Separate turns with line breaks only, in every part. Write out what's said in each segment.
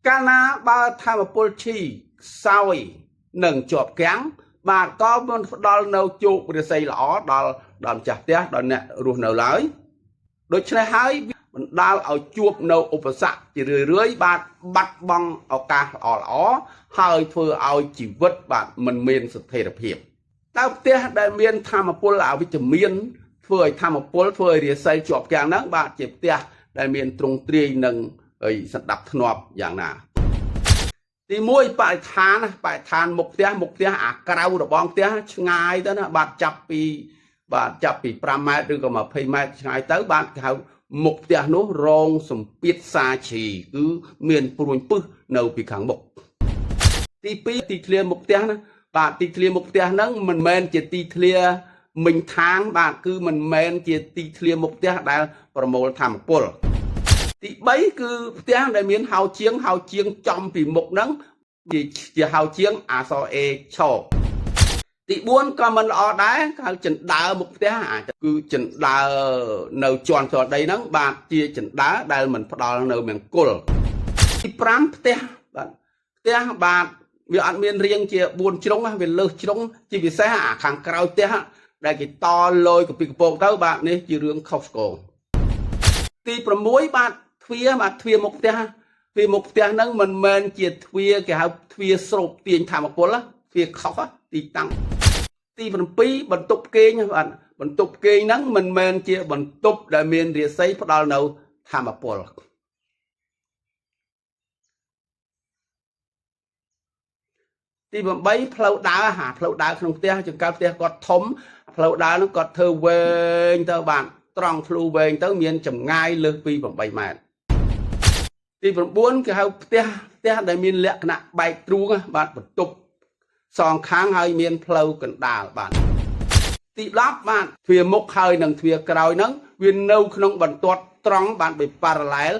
កាលណាបើថាមពលឈីខ្សោយនឹងជាប់គាំងបាទក៏មិនផ្ដល់នៅជោគរាសីល្អដល់ម្ចាស់ផ្ទះដល់អ្នករស់នៅឡើយដូច្នេះហើយបណ្ដាលឲ្យជួបនៅឧបសគ្គជារឿយបាទបាត់បង់ឱកាសល្អហើយធ្វើឲ្យជីវិតបាទមិនមានស្ថិរភាពតើផ្ទះដែលមានធម្មពលអវិជ្ជមានធ្វើឲ្យធម្មពលធ្វើឲ្យរាសីជាប់គាំងហ្នឹងបាទជាផ្ទះដែលមានទ្រង់ទ្រាយនឹងសណ្ដាប់ធ្នាប់យ៉ាងណាទី1បរិស្ថានមុខផ្ទះអាក្រៅរបងផ្ទះឆ្ងាយទៅណាបាទចាប់ពី5ម៉ែត្រឬក៏20ម៉ែត្រឆ្ងាយទៅបាទគេហៅមុខផ្ទះនោះរងសម្ពាធសាឈីគឺមានព្រួញពឹសនៅពីខាងមុខទី2ទីធ្លាមុខផ្ទះណាបាទទីធ្លាមុខផ្ទះហ្នឹងមិនមែនជាទីធ្លាមិញឋានបាទគឺមិនមែនជាទីធ្លាមុខផ្ទះដែលប្រមូលធម្មពលទី3គឺផ្ទះដែលមានហៅជាងចំពីមុខហ្នឹងជាហៅជាងអក្សរ A ឆោទី4ក៏មិនល្អដែរហៅចិណ្ដើរមុខផ្ទះគឺចិណ្ដើរនៅជាន់ដីហ្នឹងបាទជាចិណ្ដើរដែលមិនផ្ដល់នៅមង្គលទី5ផ្ទះបាទវាអត់មានរាងជា4ជ្រុងវាលើសជ្រុងជាពិសេសអាខាងក្រោយផ្ទះដែលគេតលយកពីកពកទៅបាទនេះជារឿងខុសឆ្គងទី6បាទទ្វារមុខផ្ទះហ្នឹងមិនមែនជាទ្វារគេហៅទ្វារស្រូបទាញធម្មពលទ្វារខុសទីតាំងទី7បន្ទប់គេងបាទបន្ទប់គេងហ្នឹងមិនមែនជាបន្ទប់ដែលមានរាសីផ្ដល់នៅធម្មពលទី8ផ្លូវដើរក្នុងផ្ទះចង្កឹះផ្ទះគាត់ធំផ្លូវដើរហ្នឹងគាត់ធ្វើវែងទៅបាទត្រង់ធ្លូវែងទៅមានចម្ងាយលើសពី8ម៉ែត្រទី9គេហៅផ្ទះដែលមានលក្ខណៈបែកទ្រូងបាទបន្ទប់សងខាងហើយមានផ្លូវកណ្ដាលបាទទី10បាទទ្វារមុខហើយនិងទ្វារក្រោយហ្នឹងវានៅក្នុងបន្ទាត់ត្រង់បាទបីប៉ារ៉ាឡែល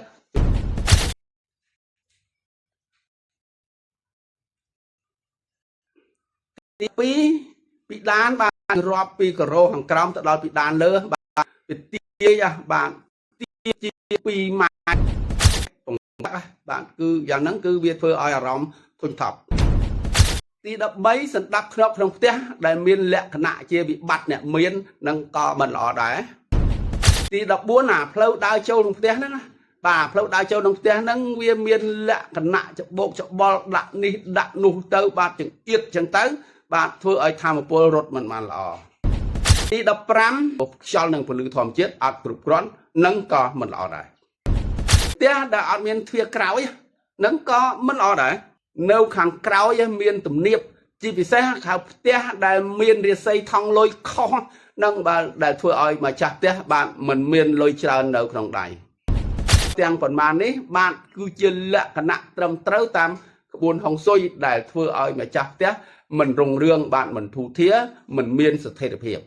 ទី2ពីដានបាទរាប់ពីការ៉ូខាងក្រោមទៅដល់ពីដានលើបាទវាទាយបាទទាយជា2ម៉ែត្របាទគឺយ៉ាងហ្នឹងគឺវាធ្វើឲ្យអារម្មណ៍ធុញថប់ទី13សណ្ដាប់ធ្នាប់ក្នុងផ្ទះដែលមានលក្ខណៈជាវិបត្តិអ្នកមាននឹងក៏មិនល្អដែរទី14ផ្លូវដើរចូលក្នុងផ្ទះហ្នឹងបាទផ្លូវដើរចូលក្នុងផ្ទះហ្នឹងវាមានលក្ខណៈច្បោកច្បល់ដាក់នេះដាក់នោះទៅបាទចង្អៀតចឹងទៅបាទធ្វើឲ្យធម្មពលរត់មិនបានល្អទី15ខ្យល់និងពន្លឺធម្មជាតិអត់គ្រប់គ្រាន់នឹងក៏មិនល្អដែរផ្ទះដែលអត់មានទ្វារក្រោយនឹងក៏មិនល្អដែរនៅខាងក្រោយមានទំនាបជាពិសេសខៅផ្ទះដែលមានរាសីថង់លុយខុសនឹងបាទដែលធ្វើឲ្យម្ចាស់ផ្ទះបាទមិនមានលុយច្រើននៅក្នុងដៃទាំងប៉ុន្មាននេះបាទគឺជាលក្ខណៈត្រឹមត្រូវតាមក្បួនហុងស៊ុយដែលធ្វើឲ្យម្ចាស់ផ្ទះមិនរុងរឿងបាទមិនធូរធារមិនមានស្ថិរភាព